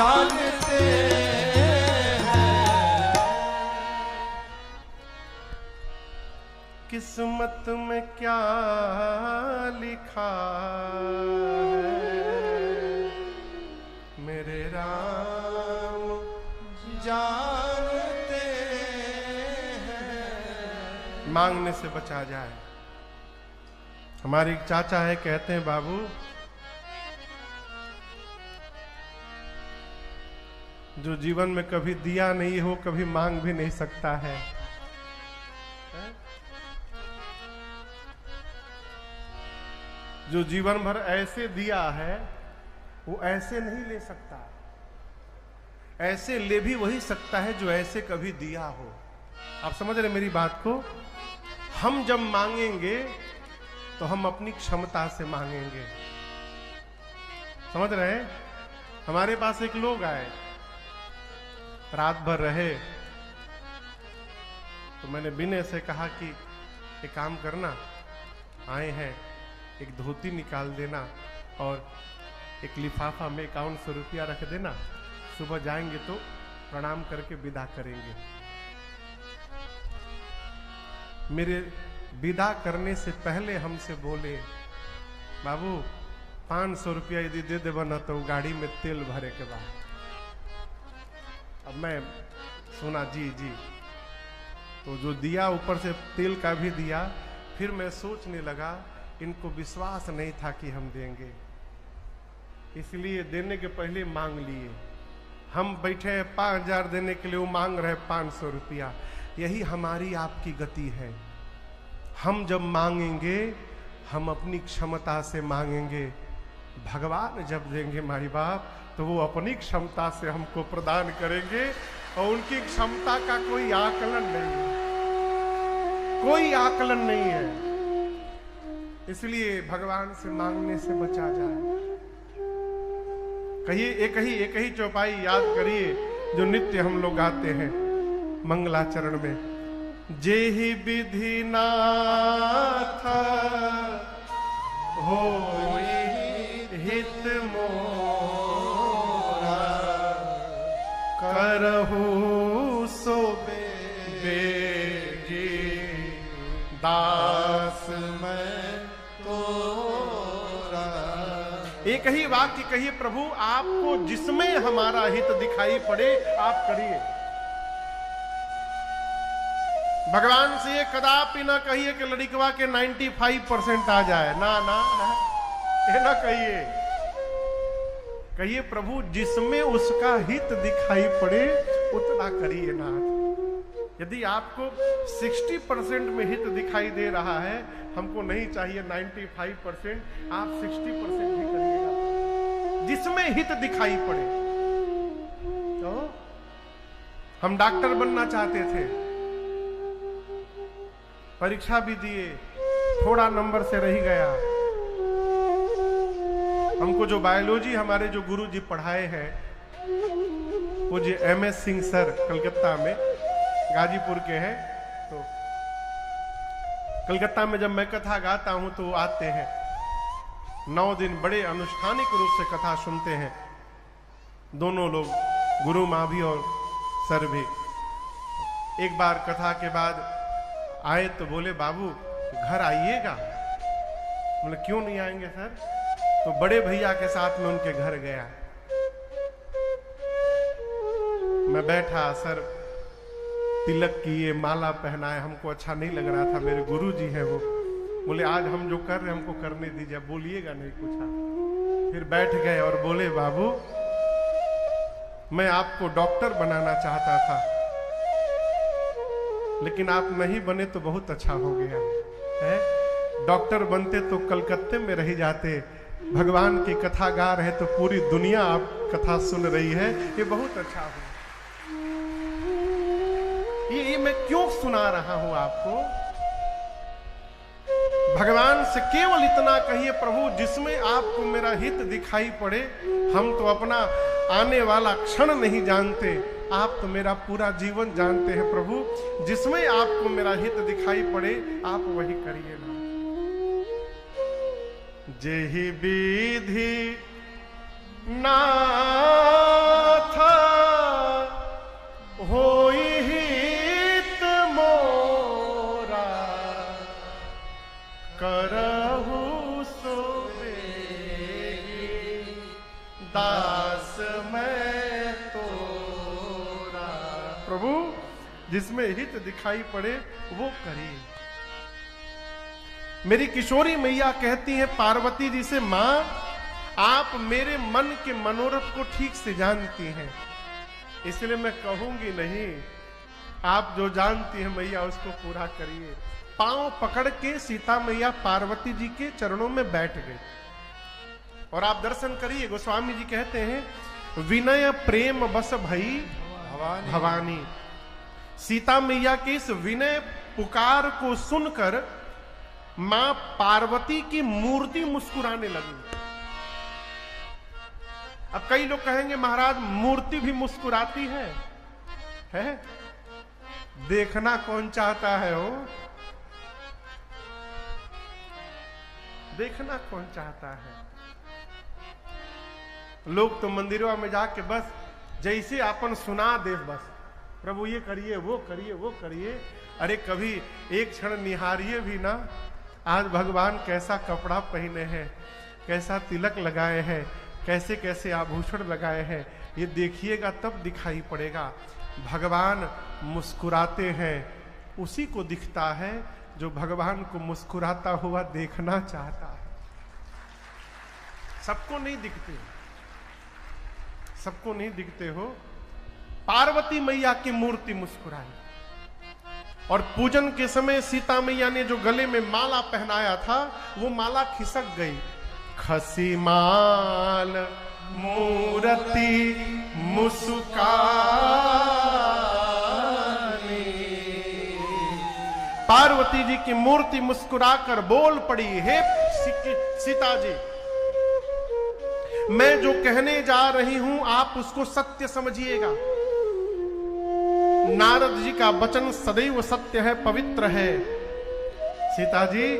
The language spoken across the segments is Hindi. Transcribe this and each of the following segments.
जानते हैं। किस्मत में क्या लिखा है मेरे राम जानते हैं। मांगने से बचा जाए। हमारे एक चाचा है, कहते हैं बाबू जो जीवन में कभी दिया नहीं हो कभी मांग भी नहीं सकता है। जो जीवन भर ऐसे दिया है वो ऐसे नहीं ले सकता। ऐसे ले भी वही सकता है जो ऐसे कभी दिया हो। आप समझ रहे मेरी बात को? हम जब मांगेंगे तो हम अपनी क्षमता से मांगेंगे। समझ रहे हैं? हमारे पास एक लोग आए, रात भर रहे, तो मैंने विनय से कहा कि एक काम करना, आए हैं एक धोती निकाल देना और एक लिफाफा में 5100 रुपया रख देना, सुबह जाएंगे तो प्रणाम करके विदा करेंगे। मेरे विदा करने से पहले हमसे बोले, बाबू 500 रुपया यदि दे देबा ना तो गाड़ी में तेल भरे के बाद। अब मैं सुना जी जी, तो जो दिया ऊपर से तेल का भी दिया। फिर मैं सोचने लगा इनको विश्वास नहीं था कि हम देंगे, इसलिए देने के पहले मांग लिए। हम बैठे हैं 5000 देने के लिए, वो मांग रहे 500 रुपया। यही हमारी आपकी गति है। हम जब मांगेंगे हम अपनी क्षमता से मांगेंगे। भगवान जब देंगे माई बाप तो वो अपनी क्षमता से हमको प्रदान करेंगे और उनकी क्षमता का कोई आकलन नहीं है, कोई आकलन नहीं है। इसलिए भगवान से मांगने से बचा जाए। कहिए एक ही चौपाई याद करिए जो नित्य हम लोग गाते हैं मंगलाचरण में। जेहि विधि नाथ होई हित मोरा, करहु सो बेगी दास मैं तोरा। एक ही वाक्य कहिए, प्रभु आपको जिसमें हमारा हित दिखाई पड़े आप करिए। भगवान से ये कदापि ना कहिए कि लड़िकवा के 95% आ जाए, ना ना ना, ये ना कहिए। कहिए प्रभु जिसमें उसका हित दिखाई पड़े उतना करिए नाथ। यदि आपको 60% में हित दिखाई दे रहा है, हमको नहीं चाहिए 95%, आप 60% भी करिएगा जिसमें हित दिखाई पड़े। तो हम डॉक्टर बनना चाहते थे, परीक्षा भी दिए, थोड़ा नंबर से रह गया। हमको जो बायोलॉजी हमारे जो गुरुजी पढ़ाए हैं, वो जो MS सिंह सर कलकत्ता में, गाजीपुर के हैं, तो कलकत्ता में जब मैं कथा गाता हूं तो वो आते हैं 9 दिन, बड़े अनुष्ठानिक रूप से कथा सुनते हैं दोनों लोग, गुरु माँ भी और सर भी। एक बार कथा के बाद आए तो बोले बाबू घर आइएगा। बोले क्यों नहीं आएंगे सर? तो बड़े भैया के साथ में उनके घर गया। मैं बैठा, सर तिलक किए, माला पहनाए, हमको अच्छा नहीं लग रहा था। मेरे गुरुजी हैं वो, बोले आज हम जो कर रहे हैं हमको करने दीजिए, बोलिएगा नहीं कुछ। फिर बैठ गए और बोले बाबू मैं आपको डॉक्टर बनाना चाहता था, लेकिन आप नहीं बने तो बहुत अच्छा हो गया है। डॉक्टर बनते तो कलकत्ते में रह जाते, भगवान की कथा गा रहे तो पूरी दुनिया आप कथा सुन रही है, ये बहुत अच्छा हो। ये मैं क्यों सुना रहा हूं आपको? भगवान से केवल इतना कहिए, प्रभु जिसमें आपको मेरा हित दिखाई पड़े, हम तो अपना आने वाला क्षण नहीं जानते, आप तो मेरा पूरा जीवन जानते हैं प्रभु, जिसमें आपको मेरा हित दिखाई पड़े आप वही करिए ना। जेहि विधि नाथ दास मैं तोरा। प्रभु जिसमें हित दिखाई पड़े वो करिए। मेरी किशोरी मैया कहती है पार्वती जी से, मां आप मेरे मन के मनोरथ को ठीक से जानती हैं, इसलिए मैं कहूंगी नहीं, आप जो जानती हैं मैया उसको पूरा करिए। पांव पकड़ के सीता मैया पार्वती जी के चरणों में बैठ गई। और आप दर्शन करिए, गोस्वामी जी कहते हैं विनय प्रेम बस भई भवानी। सीता मैया के इस विनय पुकार को सुनकर मां पार्वती की मूर्ति मुस्कुराने लगी। अब कई लोग कहेंगे महाराज मूर्ति भी मुस्कुराती है? देखना कौन चाहता है हो? देखना कौन चाहता है? लोग तो मंदिरों में जाके बस जैसे अपन सुना दे, बस प्रभु ये करिए वो करिए वो करिए। अरे कभी एक क्षण निहारिए भी ना, आज भगवान कैसा कपड़ा पहने हैं, कैसा तिलक लगाए हैं, कैसे कैसे आभूषण लगाए हैं, ये देखिएगा तब दिखाई पड़ेगा। भगवान मुस्कुराते हैं, उसी को दिखता है जो भगवान को मुस्कुराता हुआ देखना चाहता है। सबको नहीं दिखते, सबको नहीं दिखते हो। पार्वती मैया की मूर्ति मुस्कुराई और पूजन के समय सीता मैया ने जो गले में माला पहनाया था वो माला खिसक गई। खसी माल मूर्ति मुस्कानी। पार्वती जी की मूर्ति मुस्कुराकर बोल पड़ी, हे सीता जी, मैं जो कहने जा रही हूं आप उसको सत्य समझिएगा। नारद जी का वचन सदैव सत्य है, पवित्र है। सीता जी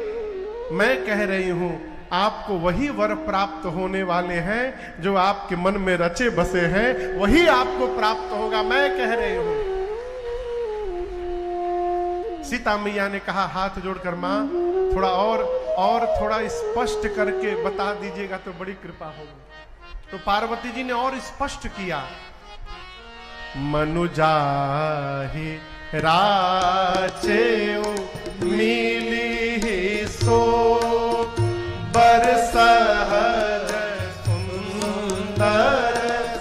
मैं कह रही हूं आपको वही वर प्राप्त होने वाले हैं जो आपके मन में रचे बसे हैं, वही आपको प्राप्त होगा, मैं कह रही हूं। सीता मैया ने कहा हाथ जोड़कर, मां थोड़ा और थोड़ा स्पष्ट करके बता दीजिएगा तो बड़ी कृपा होगी। तो पार्वती जी ने और स्पष्ट किया, मनुजाहि राचे मिली सो बर सहज सुंदर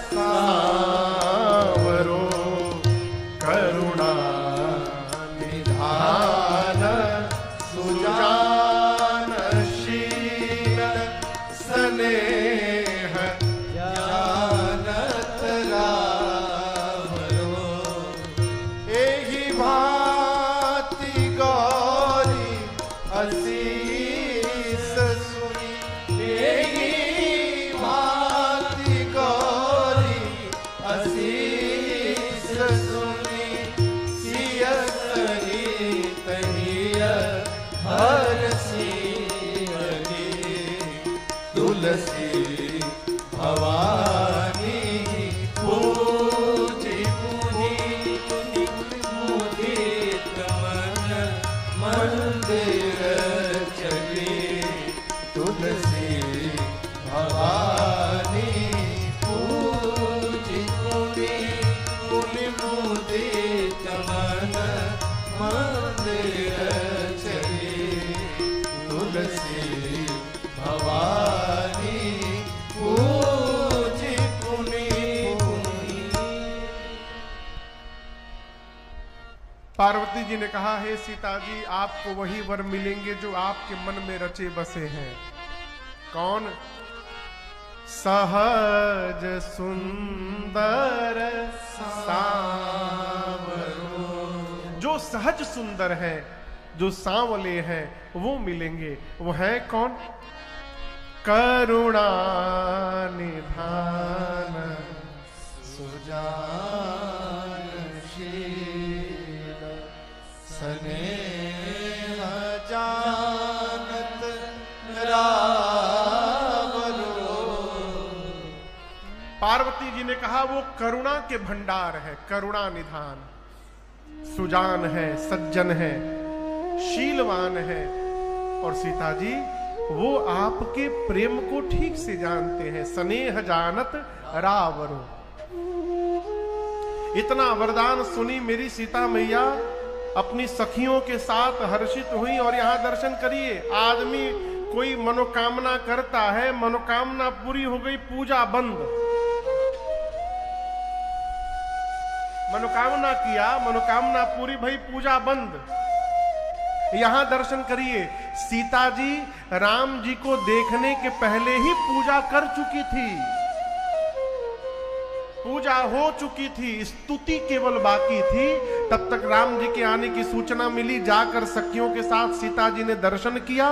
सांवरो करुणा निधान सुजान शील स्नेह जानत रावरो। एहि भांति गौरी असीस सुनी, एहि भांति गौरी असीस सुनी, सिय सही तहिय हरसी तुलसी भवानी पूजी पुनी मुदित मन मंदिर चली। तुलसी भवानी पूजी पुनी मुदित मन मंदिर चली। तुलसी भवानी पूजी पुनी। पार्वती जी ने कहा, हे सीता जी आपको वही वर मिलेंगे जो आपके मन में रचे बसे हैं। कौन? सहज सुंदर सांवरो। जो सहज सुंदर है, जो सांवले हैं वो मिलेंगे। वो है कौन? करुणा निधान सुजान शील स्नेह जानत रावरो। पार्वती जी ने कहा वो करुणा के भंडार है, करुणा निधान, सुजान है, सज्जन है, शीलवान है। और सीता जी वो आपके प्रेम को ठीक से जानते हैं। स्नेह जानत रावरो। इतना वरदान सुनी मेरी सीता मैया अपनी सखियों के साथ हर्षित हुई। और यहां दर्शन करिए, आदमी कोई मनोकामना करता है, मनोकामना पूरी हो गई, पूजा बंद। मनोकामना किया, मनोकामना पूरी भई, पूजा बंद। यहां दर्शन करिए, सीता जी राम जी को देखने के पहले ही पूजा कर चुकी थी, पूजा हो चुकी थी, स्तुति केवल बाकी थी। तब तक राम जी के आने की सूचना मिली, जाकर सखियों के साथ सीता जी ने दर्शन किया।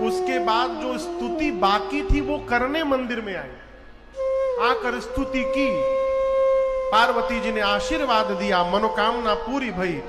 उसके बाद जो स्तुति बाकी थी वो करने मंदिर में आई, आकर स्तुति की। पार्वती जी ने आशीर्वाद दिया, मनोकामना पूरी भई।